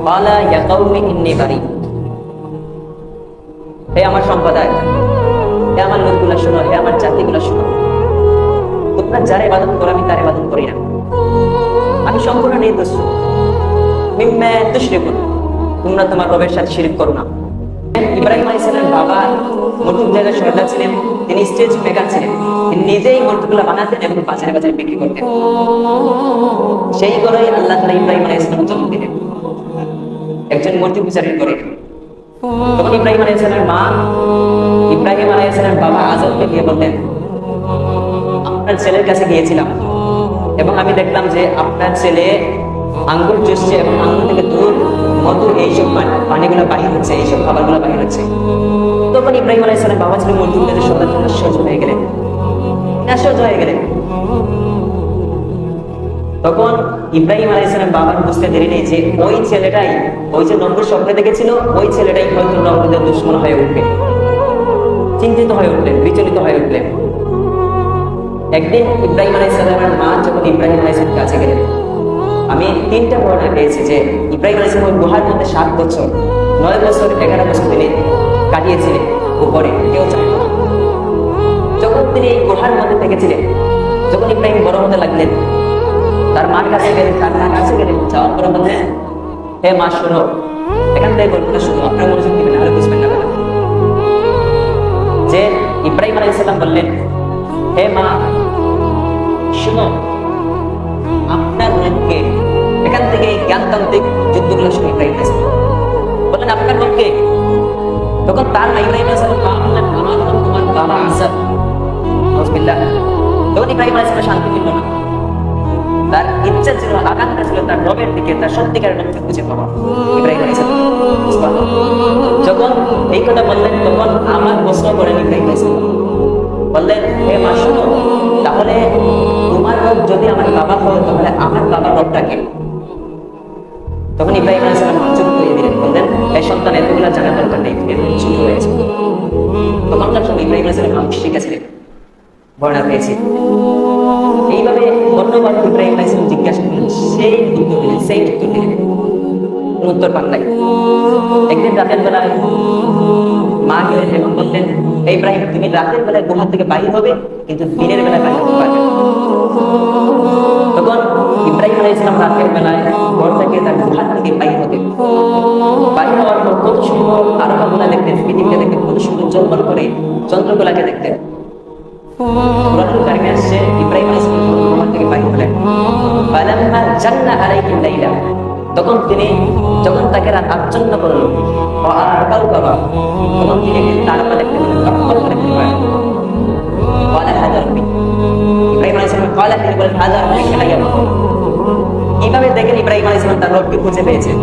ক্বালা ইয়া কওমি ইন্নী বারী, হে আমার সম্প্রদায়, হে আমার লোকগুলা শোনো, হে আমার জাতিগুলা শোনো, তোমরা যার ইবাদত করো আমি তার ইবাদত করি না, আমি সম্পূর্ণ নির্দোষ। মিম্মা তুশরিকুন, তোমরা তোমার রবের সাথে শিরক করো না। ইব্রাহিম আলাইহিস সালামের বাবা মূর্তির জায়গায় সর্দার ছিলেন, তিনি স্টেজ মেকার ছিলেন, তিনি নিজেই মূর্তিগুলো বানাতেন এবং বাজারে বাজারে বিক্রি করতেন। সেই করেই আল্লাহ তাআলা ইব্রাহিম আলাইহিস সালাম জন্ম দিলেন একজন মূর্তি পূজারীর করে। তখন ইব্রাহিম আলাইহিস সালামের মা ইব্রাহিম আলাইহিস সালামের বাবা আজরকে গিয়ে বললেন, আপনার ছেলের কাছে গিয়েছিলাম এবং আমি দেখলাম যে আপনার ছেলে আঙ্গুর চুষছে এবং আঙ্গুর থেকে দুধ, মধু, এইসব পানিগুলো বাহির হচ্ছে, এইসব খাবারগুলো বাহির হচ্ছে। তখন ইব্রাহিম আলাইহিস সালাম বাবা ছিল মূর্তিগুলোতে সহ্য হয়ে গেলেন, নাশজ হয়ে গেলেন। তখন ইব্রাহিম আলাইহিস সালাম বাবার বুঝতে দেরি নেই যে ওই ছেলেটাই, ওই যে নমরুদ স্বপ্নে দেখেছিল, ওই ছেলেটাই হয়তো নমরুদের দুশমন হয়ে উঠবে। চিন্তিত হয়ে উঠলেন, বিচলিত হয়ে উঠলেন। একদিন ইব্রাহিম আলাইহিস সালামের মা যখন ইব্রাহিম আলাইহিস সালামের কাছে গেলেন, আমি 3টা বর্ণনা পেয়েছি যে ইব্রাহিম আলাইহিস সালাম গুহার মধ্যে 7 বছর, 9 বছর, 11 বছর তিনি কাটিয়েছিলেন উপরে, কেউ জানে না। যখন তিনি এই গুহার মধ্যে থেকেছিলেন, যখন ইব্রাহিম বড় হতে লাগলেন, তার মার কাছে গেলেন, তার মার কাছে গেলেন, যাওয়ার পরে বললেন, হে মা শোনো, এখান থেকে গল্পটা শুনো, আপনার মনোযোগ দিবেন, আর বুঝবেন না। যে ইব্রাহিম আলাইহিস সালাম বললেন, হে মা শুনো, আপনার রবকে, এখান থেকে জ্ঞানতান্ত্রিক যুদ্ধগুলো শুনে ইব্রাহিম আলাইহিস সালাম বললেন, আপনার রবকে। তখন তার ইব্রাহিম আলাইহিস সালাম বললেন, আমার রব তোমার বাবা আসাদ। বিসমিল্লাহ। তখন ইব্রাহিম আলাইহিস সালাম শান্তি পেল না, তার ইচ্ছা ছিল, আকাঙ্ক্ষা ছিল তার রবের দিকে, তার সত্যিকারের রবকে খুঁজে পাওয়া। ইব্রাহিম আলাইহিস সালাম যখন এই কথা বললেন, তখন আমার প্রশ্ন করেন ইব্রাহিম আলাইহিস সালাম, বললেন, হে মা শোনো, তাহলে তোমার রব যদি আমার বাবা হয়, তাহলে আমার বাবার রবটাকে। তখন ইব্রাহিম আলাইহিস সালাম চুপ করে দিলেন, বললেন, এই সন্তান এতগুলো জানার দরকার নেই, ছোট হয়েছে। তখনকার সময় ইব্রাহিম আলাইহিস সালাম শিখেছিলেন, বর্ণনা পেয়েছি। এইভাবে ধন্যবাদ ইব্রাহিম আলাইহিস সালাম জিজ্ঞাসা করলেন, সেই উত্তর দিলেন, সেই উত্তর দিলেন, কোন উত্তর পান নাই। একদিন রাতের বেলায় মা গেলেন এবং বললেন, ইব্রাহিম তুমি রাতের বেলায় গুহা থেকে বাইর হবে, কিন্তু দিনের বেলায় বাইর হতে পারবে। তখন ইব্রাহিম আলাইহিস সালাম রাতের বেলায় ঘর থেকে তার গুহা থেকে বাইর হতেন। বাইর হওয়ার পর কত সুন্দর তারকাগুলা দেখতেন, পৃথিবীকে দেখতেন, কত সুন্দর জলমল করে চন্দ্রগুলাকে দেখতেন। কুরআনুল কারীমে আসছে, ইব্রাহিম আলাইহিস সালাম গুহা থেকে বাইর হলেন, ফালাম্মা জান্না আলাইহিল লাইলা, তখন তিনি, যখন তাকে রাত আচ্ছন্ন করলো, তখন তিনি একটি তারকা দেখতে পেলেন, টকটক করে দেখতে পেলেন। ক্বালা হাযা রাব্বী, ইব্রাহিম আলাইহিস সালাম ক্বালা, তিনি বলেন, হাযা রাব্বী, এটা কেন? কিভাবে দেখেন ইব্রাহিম আলাইহিস সালাম তার রবকে খুঁজে পেয়েছেন।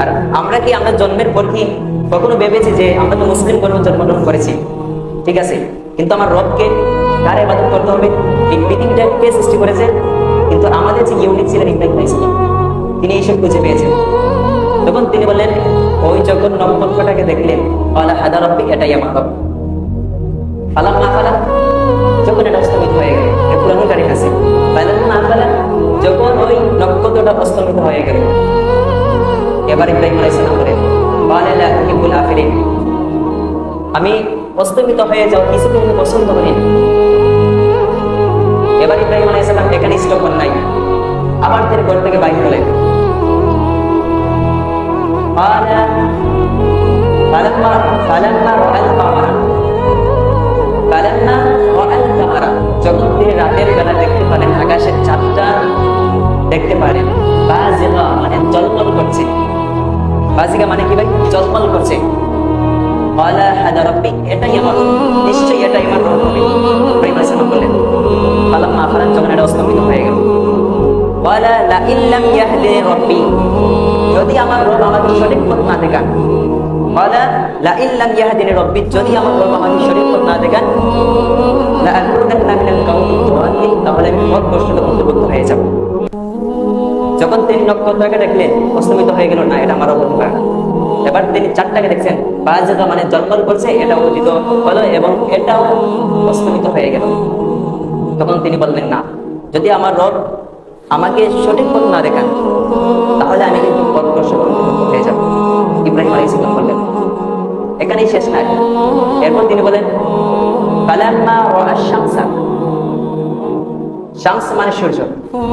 আর আমরা কি, আমরা জন্মের পর কি কখনো ভেবেছি যে আমরা তো মুসলিম ধর্মে জন্মগ্রহণ করেছি, ঠিক আছে, কিন্তু আমার রবকে কার ইবাদত করতে হবে, এই পৃথিবীটা কে সৃষ্টি করেছে? কিন্তু আমাদের যে ইউনিক ছিলেন ইব্রাহিম আলাইহিস সালাম, তিনি এইসব খুঁজে পেয়েছেন। তখন তিনি বললেন, ওই যখন নক্ষত্রটাকে দেখলেন, ক্বালা হাযা রাব্বী, এটাই আমার রব। ফালাম্মা আফালা, যখন এটা অস্তমিত হয়ে গেল, কুরআনুল কারীমে আছে, ফালাম্মা আফালা, যখন ওই নক্ষত্রটা অস্তমিত হয়ে গেল, এবার ইব্রাহিম আলাইহিস সালাম বলেন, ক্বালা লা উহিব্বুল আফিলিন, আমি অস্তমিত হয়ে যাও কিছুকে আমি পছন্দ করি না। এবার ইব্রাহিম আলাইহিস সালাম এখানে স্টপ করেন নাই, আবার তিনি ঘর থেকে বাইরে হলেন। যখন তিনি রাতের বেলা দেখতে পারেন, আকাশের চাঁদটা দেখতে পারেন, বাজিগা মানে জলমল করছে। বাজিগা মানে কি ভাই? জলমল করছে। ক্বালা হাযা রাব্বী, এটাই আমার রব, নিশ্চয়ই এটাই আমার রব হবে। ইব্রাহিম আলাইহিস সালাম বললেন, ফালাম্মা আফালা, যখন এটা অস্তমিত হয়ে গেল, ক্বালা লা ইন লাম ইয়াহদিনি রাব্বী, যদি আমার রব আমাকে সঠিক পথ না দেখান, ক্বালা লা ইন লাম ইয়াহদিনি রাব্বী, যদি আমার রব আমাকে সঠিক পথ না দেখান, লা আকুনান্না মিনাল কাওমি যালিমিন, তাহলে আমি পথভ্রষ্টদের অন্তর্ভুক্ত হয়ে যাব। যখন তিনি নক্ষত্রটাকে দেখলেন, অস্তমিত হয়ে গেল, না এটা আমার রব হতে পারে না। এবার তিনি চাঁদটাকে দেখছেন, বাজিগা মানে জলমল করছে, এটা উদিত হলো এবং এটাও অস্তমিত হয়ে গেল। তখন তিনি বললেন, না, যদি আমার রব আমাকে সঠিক পথ না দেখান, তাহলে আমি কিন্তু পথভ্রষ্ট করব। শেষ নাই। এরপর তিনি বলেন ফালাম্মা রাআ শামসা, শামস মানে সূর্য,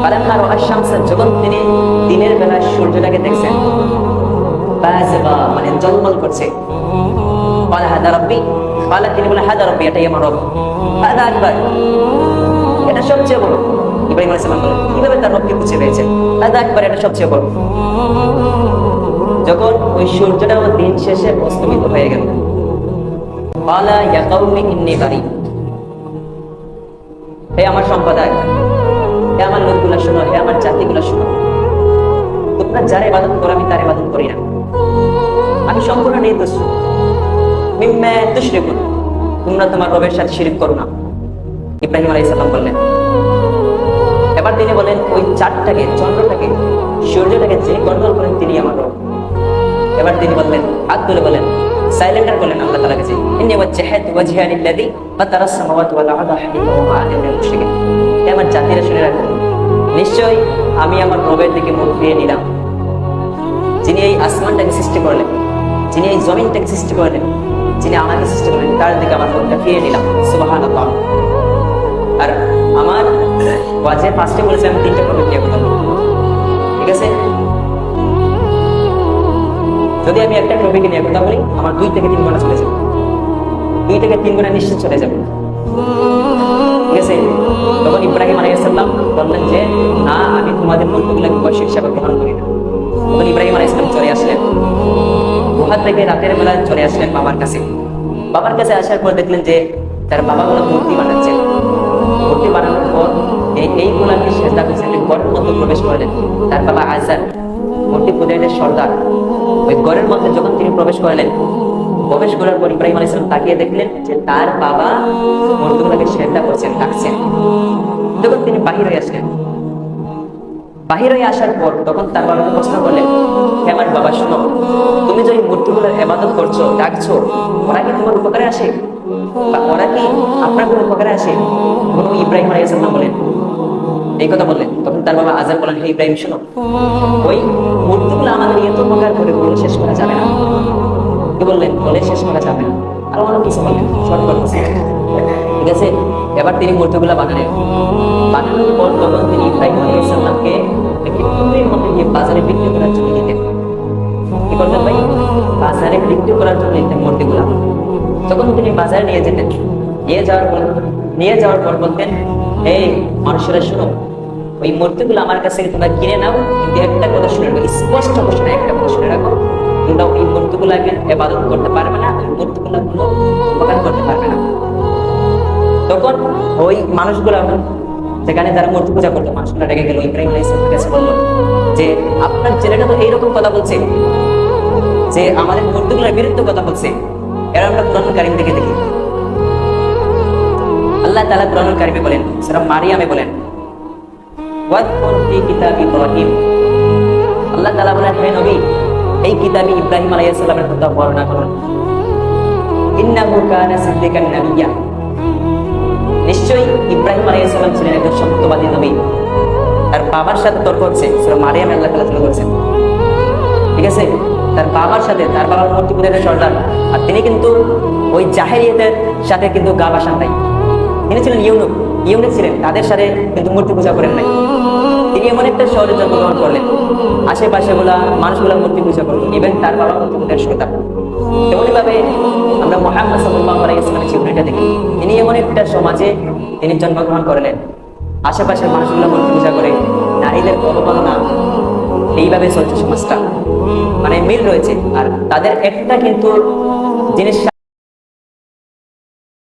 ফালাম্মা রাআ শামসা, যখন তিনি দিনের বেলা সূর্যটাকে দেখছেন, বাযিগা মানে ঝলমল করছে, ক্বালা হাদা রাব্বি, ক্বালা তিনি বলেন হাদা রাব্বি, এটাই আমার রব, হাদা আকবার, এটা সবচেয়ে বড়। ইব্রাহিম আলাইহিস সালাম বলেন কিভাবে তার রবকে খুঁজে পেয়েছেন, হাদা আকবার, এটা সবচেয়ে বড়। যখন ওই সূর্যটা দিন শেষে অস্তমিত হয়ে গেল, ক্বালা ইয়া কওমি ইন্নী বারি, হে আমার সম্প্রদায়, হে আমার লোকগুলা শোনো, হে আমার জাতিগুলা শোনো, তোমরা যার ইবাদত করো আমি তার ইবাদত করি না, আমি সম্পূর্ণ নির্দোষ। মিম্মা তুশরিকুন, তোমরা তোমার রবের সাথে শিরক করো না, ইব্রাহিম আলাইহিস সালাম বললেন। এবার তিনি বলেন ওই চাঁদটাকে, চন্দ্রটাকে, সূর্যটাকে যে কন্ট্রোল করেন তিনি আমার রব। এবার তিনি বললেন, হাত তুলে বলেন, সাইলেন্টার বলেন আল্লাহ তাআলা কাছে, ইন্নী ওয়াজজাহাতু ওয়াজহিয়া লিল্লাযী ফাতারাস সামাওয়াতি ওয়াল আরদা হানিফান ওয়া মা আনা মিনাল মুশরিকিন। হে আমার জাতিরা শুনে রাখো, নিশ্চয়ই আমি আমার রবের দিকে মুখ ফিরিয়ে নিলাম, যিনি এই আসমানটাকে সৃষ্টি করলেন, যিনি এই জমিনটাকে সৃষ্টি করলেন, যিনি আমাকে সৃষ্টি করলেন, তার দিকে আমার মুখটা ফিরিয়ে নিলাম। সুবহানাল্লাহ। আর আমার ওয়াজে ফার্স্টে বলেছে আমি 3টা টপিক নিয়ে কথা বলবো, ঠিক আছে? যদি আমি একটা টপিকে নিয়ে কথা বলি আমার 2 থেকে 3 ঘন্টা চলে যাবে, 2 থেকে 3 ঘন্টা নিশ্চিত চলে যাবে, ঠিক আছে? তখন ইব্রাহিম আলাইহিস সালাম বললেন যে না, আমি তোমাদের মন্তব্যগুলোকে বৈশ্বিক হিসাবে গ্রহণ করি না। তখন ইব্রাহিম আলাইহিস সালাম চলে আসলেন, গুহা থেকে রাতের বেলা চলে আসলেন বাবার কাছে। বাবার কাছে আসার পর দেখলেন যে তার বাবা কোনো মূর্তি বানাচ্ছেন। মূর্তি বানানোর পর এইগুলাকে সেজদা করছেন, ঘরের মধ্যে প্রবেশ করলেন। তার বাবা আজার মূর্তি পূজারীদের সর্দার, ওই ঘরের মধ্যে যখন তিনি প্রবেশ করলেন, প্রবেশ করার পর ইব্রাহিম আলাইহিস সালাম তাকিয়ে দেখলেন যে তার বাবা মূর্তিগুলোকে সেজদা করছেন, ডাকছেন। যখন তিনি বাহির হয়ে আসলেন, বাহির হয়ে আসার পর তখন তার বাবাকে প্রশ্ন করলেন, হে আমার বাবা শোনো, তুমি যে মূর্তিগুলোর ইবাদত করছো, ডাকছো, ওরা কি তোমার উপকারে আসে বা ওরা কি আপনার কোনো উপকারে আসে? তখন ইব্রাহিম আলাইহিস সালাম বলেন, এই কথা বললেন। তখন তার বাবা আজার বলেন, হে ইব্রাহিম শোনো, ওই মূর্তিগুলো আমাদের এত উপকার করে বলে শেষ করা যাবে না। কি বললেন? বলে শেষ করা যাবে না। আর অনেক কিছু বললেন, শর্ট করতেছে, ঠিক আছে? এবার তিনি মূর্তিগুলো বানালেন। বানানোর পর তখন তিনি ইব্রাহিম আলাইহিস সালামকে একটি টুকরির মধ্যে দিয়ে বাজারে বিক্রি করার জন্য দিতেন। কি করতেন ভাই? বাজারে বিক্রি করার জন্য দিতেন মূর্তিগুলো। তখন তিনি বাজারে নিয়ে যেতেন, নিয়ে যাওয়ার পর বলতেন, এই মানুষেরা শোনো, ওই মূর্তিগুলো আমার কাছে তোমরা কিনে নাও, কিন্তু একটা কথা শুনে রাখো, স্পষ্ট ঘোষণা একটা কথা শুনে রাখো, তোমরা ওই মূর্তিগুলোকে ইবাদত করতে পারবে না, ওই মূর্তিগুলো কোনো উপকার করতে পারবে না। তখন ওই মানুষগুলো যেখানে যারা মূর্তি পূজা করতো, মানুষগুলো রেগে গেল। ইব্রাহিম আলাইহিস সালামের কাছে বলল যে আপনার ছেলেটা তো এইরকম কথা বলছে যে আমাদের মূর্তিগুলোর বিরুদ্ধে কথা বলছে। এর আমরা কুরআনুল কারীম থেকে দেখি, আল্লাহ তাআলা কুরআনুল কারীমে বলেন, সূরা মারিয়ামে বলেন, ওয়াদকুর ফি কিতাবি ইব্রাহিম, আল্লাহ তাআলা বলেন, হে নবী, এই কিতাবে ইব্রাহিম আলাইহিস সালামের কথা বর্ণনা করুন। ইন্নাহু কানা সিদ্দিকান নাবিয়্যা, নিশ্চয়ই ইব্রাহিম আলাইহিস সালাম ছিলেন একজন সত্যবাদী নবী। তার বাবার সাথে তর্ক হচ্ছে, সূরা মারিয়ামে আল্লাহ তাআলা তুলে ধরেছেন, ঠিক আছে? তার বাবার সাথে, তার বাবার মূর্তি পূজারীদের সর্দার, আর তিনি কিন্তু ওই জাহেলিয়াতের সাথে কিন্তু গা বাসান নাই। তিনি ছিলেন ইউনুক ছিলেন, তাদের সাথে কিন্তু মূর্তি পূজা করেন নাই। তিনি এমন একটা শহরে জন্মগ্রহণ করলেন, আশেপাশে মানুষগুলা মূর্তি পূজা করলেন, ইভেন তার বাবা মূর্তি পূজার সর্দার। তেমনি ভাবে আমরা মুহাম্মদ সাল্লাল্লাহু আলাইহি ওয়াসাল্লামের জীবনটা দেখি, তিনি এমন একটা সমাজে তিনি জন্মগ্রহণ করলেন, আশেপাশের মানুষগুলা মূর্তি পূজা করে, নারীদের অবমাননা, এইভাবে চলছে সমাজটা, মানে মিল রয়েছে। আর তাদের একটা কিন্তু জিনিস